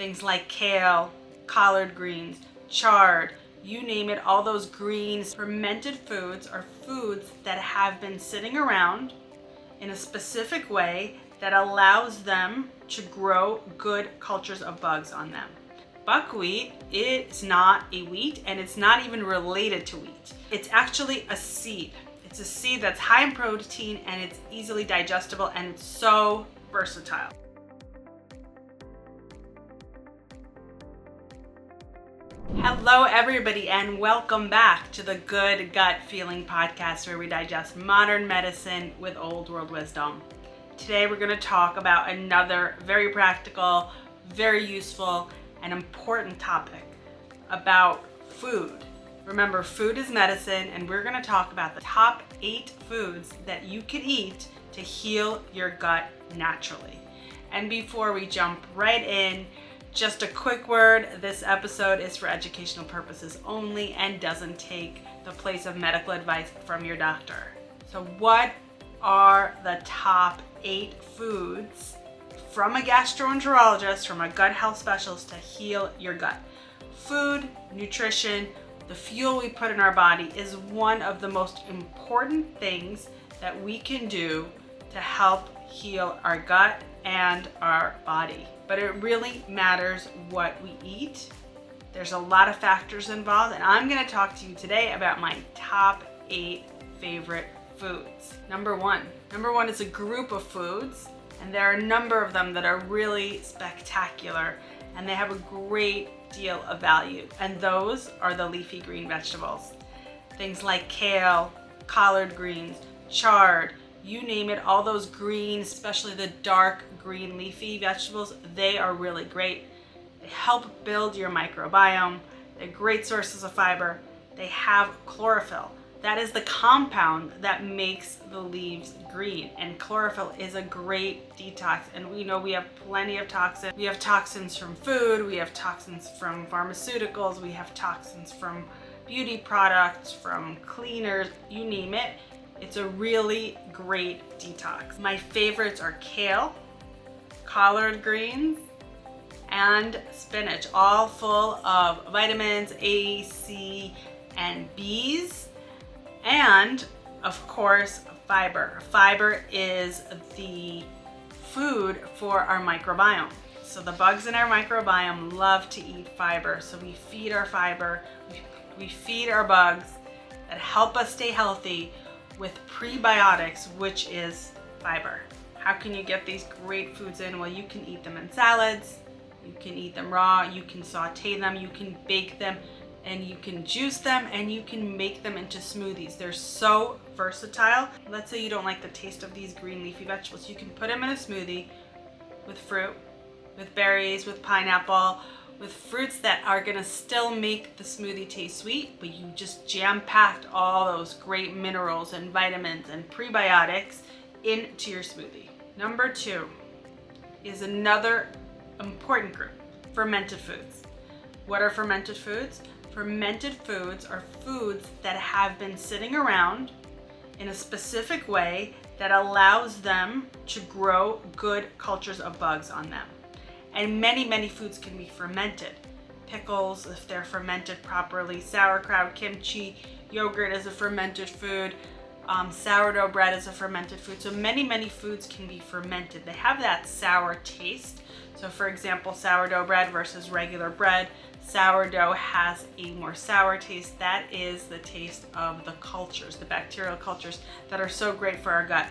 Things like kale, collard greens, chard, you name it, all those greens. Fermented foods are foods that have been sitting around in a specific way that allows them to grow good cultures of bugs on them. Buckwheat is not a wheat, and it's not even related to wheat. It's actually a seed. It's a seed that's high in protein, and it's easily digestible, and it's so versatile. Hello everybody, and welcome back to the Good Gut Feeling podcast, where we digest modern medicine with old world wisdom. Today we're going to talk about another very practical, very useful, and important topic about food. Remember, food is medicine, and we're going to talk about the top 8 foods that you can eat to heal your gut naturally. And before we jump right in, just a quick word, this episode is for educational purposes only and doesn't take the place of medical advice from your doctor. So what are the top 8 foods from a gastroenterologist, from a gut health specialist, to heal your gut? Food, nutrition, the fuel we put in our body is one of the most important things that we can do to help heal our gut and our body. But it really matters what we eat. There's a lot of factors involved, and I'm going to talk to you today about my top 8 favorite foods. Number one is a group of foods, and there are a number of them that are really spectacular, and they have a great deal of value. And those are the leafy green vegetables. Things like kale, collard greens, chard, you name it, all those greens, especially the dark green leafy vegetables, they are really great. They help build your microbiome. They're great sources of fiber. They have chlorophyll. That is the compound that makes the leaves green. And chlorophyll is a great detox. And we know we have plenty of toxins. We have toxins from food. We have toxins from pharmaceuticals. We have toxins from beauty products, from cleaners, you name it. It's a really great detox. My favorites are kale, collard greens, and spinach, all full of vitamins A, C, and B's. And of course, fiber. Fiber is the food for our microbiome. So the bugs in our microbiome love to eat fiber. So we feed our fiber, we feed our bugs that help us stay healthy with prebiotics, which is fiber. How can you get these great foods in? Well, you can eat them in salads, you can eat them raw, you can saute them, you can bake them, and you can juice them, and you can make them into smoothies. They're so versatile. Let's say you don't like the taste of these green leafy vegetables. You can put them in a smoothie with fruit, with berries, with pineapple, with fruits that are gonna still make the smoothie taste sweet, but you just jam-packed all those great minerals and vitamins and prebiotics into your smoothie. Number 2 is another important group, fermented foods. What are fermented foods? Fermented foods are foods that have been sitting around in a specific way that allows them to grow good cultures of bugs on them. And many foods can be fermented. Pickles, if they're fermented properly, sauerkraut, kimchi, yogurt is a fermented food, sourdough bread is a fermented food. So many foods can be fermented. They have that sour taste. So for example, sourdough bread versus regular bread, sourdough has a more sour taste. That is the taste of the cultures, the bacterial cultures that are so great for our gut.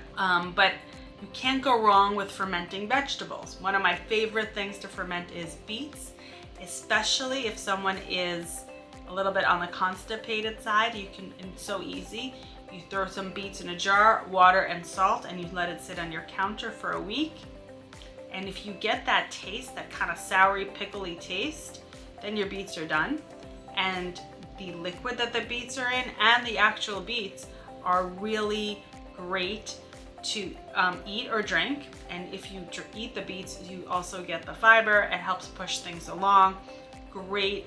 But you can't go wrong with fermenting vegetables. One of my favorite things to ferment is beets, especially if someone is a little bit on the constipated side. It's so easy. You throw some beets in a jar, water and salt, and you let it sit on your counter for a week. And if you get that taste, that kind of soury, pickly taste, then your beets are done. And the liquid that the beets are in and the actual beets are really great to eat or drink. And if you eat the beets, you also get the fiber. It helps push things along. Great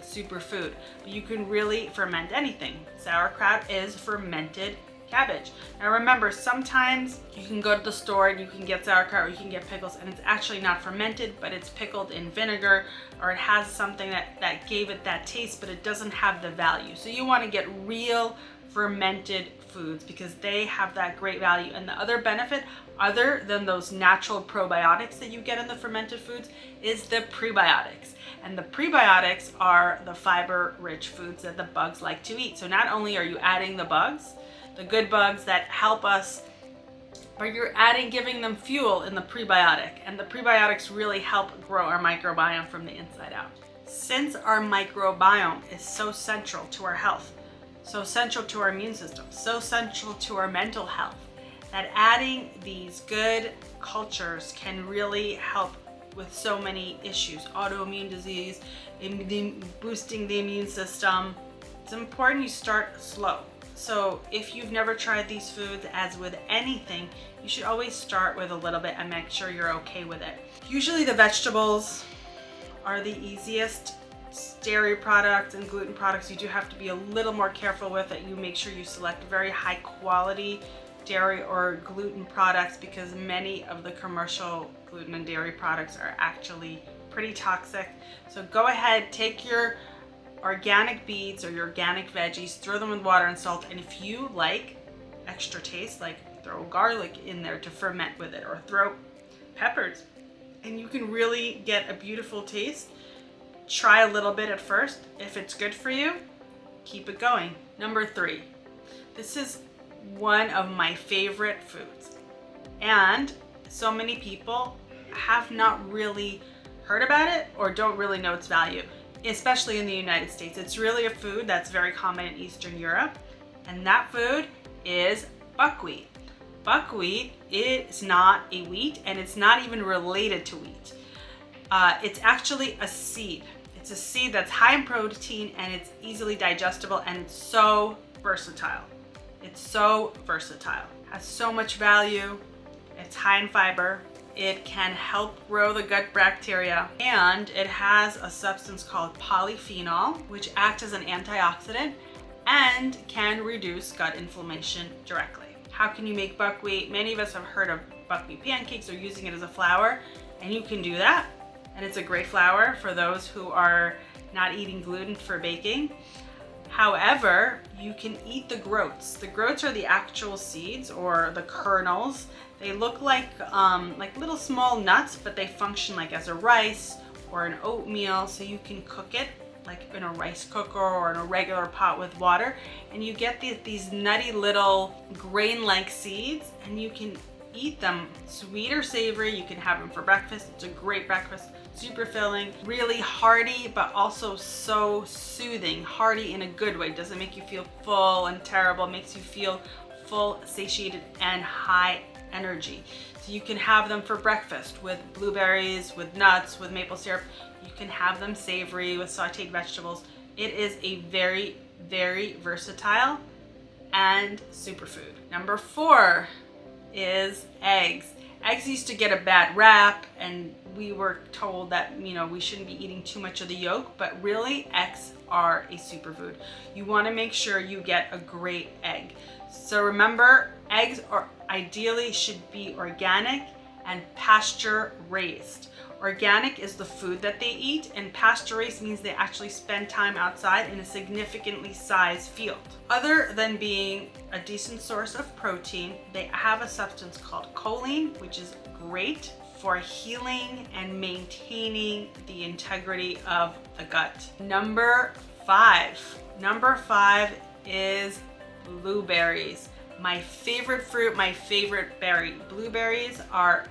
superfood. But you can really ferment anything. Sauerkraut is fermented cabbage. Now remember, sometimes you can go to the store and you can get sauerkraut or you can get pickles and it's actually not fermented, but it's pickled in vinegar, or it has something that gave it that taste, but it doesn't have the value. So you want to get real fermented foods because they have that great value. And the other benefit, other than those natural probiotics that you get in the fermented foods, is the prebiotics. And the prebiotics are the fiber-rich foods that the bugs like to eat. So not only are you adding the bugs, the good bugs that help us, but you're giving them fuel in the prebiotic. And the prebiotics really help grow our microbiome from the inside out. Since our microbiome is so central to our health, so central to our immune system, so central to our mental health, that adding these good cultures can really help with so many issues. Autoimmune disease, boosting the immune system. It's important you start slow. So if you've never tried these foods, as with anything, you should always start with a little bit and make sure you're okay with it. Usually the vegetables are the easiest. Dairy products and gluten products, you do have to be a little more careful with it. You make sure you select very high quality dairy or gluten products because many of the commercial gluten and dairy products are actually pretty toxic. So go ahead, take your organic beets or your organic veggies, throw them with water and salt, and if you like extra taste, like throw garlic in there to ferment with it, or throw peppers, and you can really get a beautiful taste. Try a little bit at first. If it's good for you, keep it going. Number 3, this is one of my favorite foods, and so many people have not really heard about it or don't really know its value, especially in the United States. It's really a food that's very common in Eastern Europe, and that food is buckwheat. Buckwheat is not a wheat, and it's not even related to wheat. It's actually a seed. It's a seed that's high in protein and it's easily digestible, and it's so versatile. It's so versatile. Has so much value. It's high in fiber. It can help grow the gut bacteria, and it has a substance called polyphenol, which acts as an antioxidant and can reduce gut inflammation directly. How can you make buckwheat? Many of us have heard of buckwheat pancakes or using it as a flour, and you can do that. And it's a great flour for those who are not eating gluten for baking. However, you can eat the groats. The groats are the actual seeds or the kernels. They look like little small nuts, but they function like as a rice or an oatmeal. So you can cook it like in a rice cooker or in a regular pot with water, and you get these nutty little grain-like seeds, and you can eat them sweet or savory. You can have them for breakfast. It's a great breakfast, super filling, really hearty, but also so soothing. Hearty in a good way. Doesn't make you feel full and terrible. It makes you feel full, satiated, and high energy. So you can have them for breakfast with blueberries, with nuts, with maple syrup. You can have them savory with sauteed vegetables. It is a very, very versatile and superfood. Number 4 is eggs. Eggs used to get a bad rap, and we were told that, we shouldn't be eating too much of the yolk, but really eggs are a superfood. You want to make sure you get a great egg. So remember, eggs are ideally should be organic and pasture raised. Organic is the food that they eat, and pasture raised means they actually spend time outside in a significantly sized field. Other than being a decent source of protein, they have a substance called choline, which is great for healing and maintaining the integrity of the gut. Number 5 is blueberries. My favorite fruit, my favorite berry. Blueberries are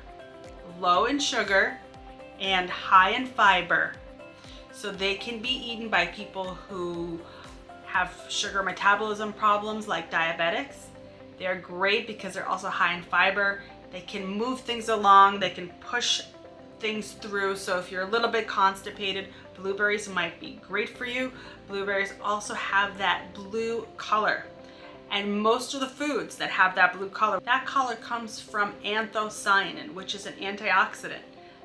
low in sugar and high in fiber. So they can be eaten by people who have sugar metabolism problems like diabetics. They're great because they're also high in fiber. They can move things along, they can push things through. So if you're a little bit constipated, blueberries might be great for you. Blueberries also have that blue color. And most of the foods that have that blue color, that color comes from anthocyanin, which is an antioxidant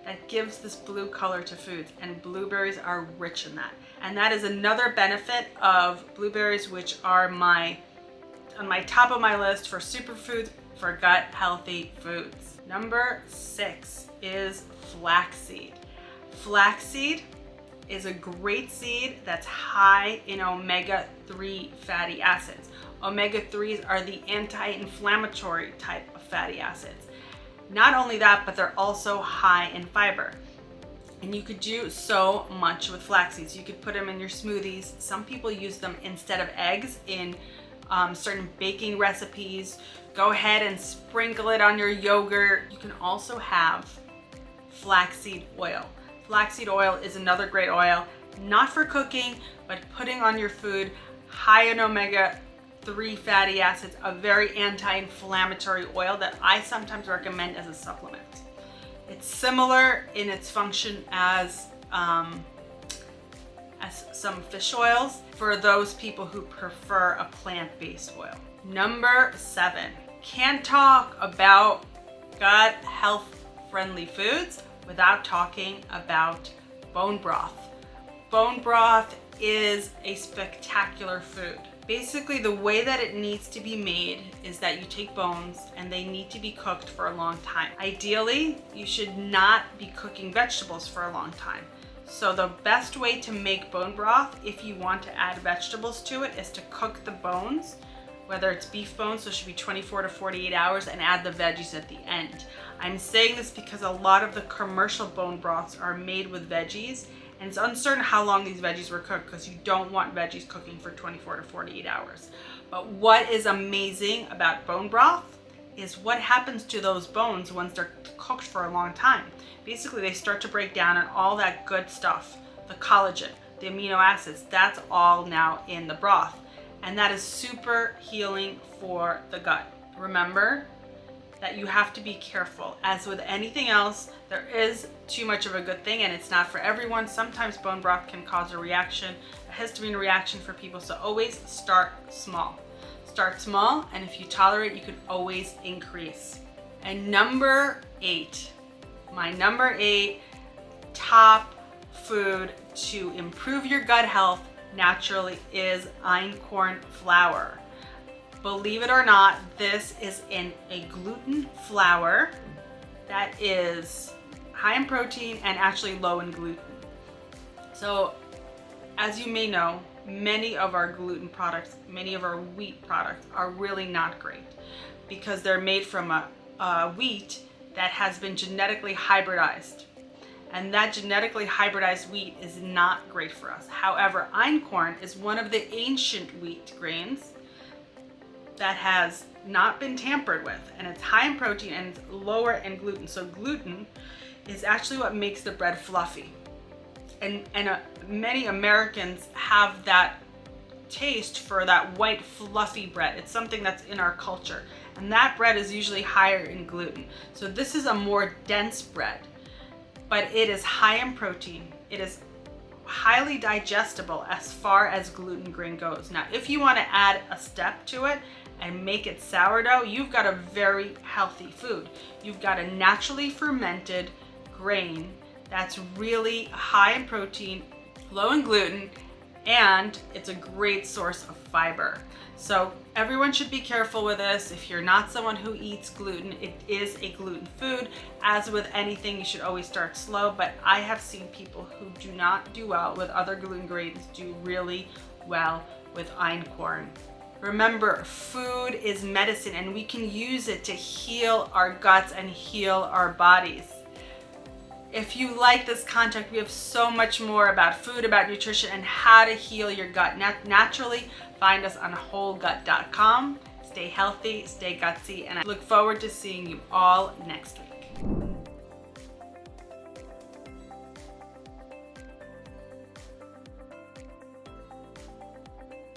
that gives this blue color to foods, and blueberries are rich in that. And that is another benefit of blueberries, which are my on my top of my list for superfoods for gut healthy foods. Number 6 is flaxseed. Flaxseed is a great seed that's high in omega-3 fatty acids. Omega-3s are the anti-inflammatory type of fatty acids. Not only that, but they're also high in fiber. And you could do so much with flax seeds. You could put them in your smoothies. Some people use them instead of eggs in certain baking recipes. Go ahead and sprinkle it on your yogurt. You can also have flaxseed oil. Flaxseed oil is another great oil, not for cooking, but putting on your food, high in omega-3 fatty acids, a very anti-inflammatory oil that I sometimes recommend as a supplement. It's similar in its function as some fish oils for those people who prefer a plant-based oil. Number 7, can't talk about gut health friendly foods without talking about bone broth. Bone broth is a spectacular food. Basically, the way that it needs to be made is that you take bones and they need to be cooked for a long time. Ideally, you should not be cooking vegetables for a long time. So the best way to make bone broth, if you want to add vegetables to it, is to cook the bones, whether it's beef bones, so it should be 24 to 48 hours, and add the veggies at the end. I'm saying this because a lot of the commercial bone broths are made with veggies, and it's uncertain how long these veggies were cooked because you don't want veggies cooking for 24 to 48 hours. But what is amazing about bone broth is what happens to those bones once they're cooked for a long time. Basically, they start to break down, and all that good stuff, the collagen, the amino acids, that's all now in the broth. And that is super healing for the gut. Remember that you have to be careful. As with anything else, there is too much of a good thing, and it's not for everyone. Sometimes bone broth can cause a reaction, a histamine reaction for people, so always start small. Start small, and if you tolerate, you can always increase. And number 8, my number 8 top food to improve your gut health naturally is einkorn flour. Believe it or not, this is in a gluten flour that is high in protein and actually low in gluten. So as you may know, many of our gluten products, many of our wheat products are really not great because they're made from a wheat that has been genetically hybridized. And that genetically hybridized wheat is not great for us. However, einkorn is one of the ancient wheat grains that has not been tampered with, and it's high in protein and it's lower in gluten. So gluten is actually what makes the bread fluffy. And many Americans have that taste for that white fluffy bread. It's something that's in our culture. And that bread is usually higher in gluten. So this is a more dense bread, but it is high in protein. It is highly digestible as far as gluten grain goes. Now, if you want to add a step to it and make it sourdough, you've got a very healthy food. You've got a naturally fermented grain that's really high in protein, low in gluten, and it's a great source of fiber. So everyone should be careful with this. If you're not someone who eats gluten, it is a gluten food. As with anything, you should always start slow, but I have seen people who do not do well with other gluten grains do really well with einkorn. Remember, food is medicine, and we can use it to heal our guts and heal our bodies. If you like this content, we have so much more about food, about nutrition, and how to heal your gut naturally. Find us on wholegut.com. Stay healthy, stay gutsy, and I look forward to seeing you all next week.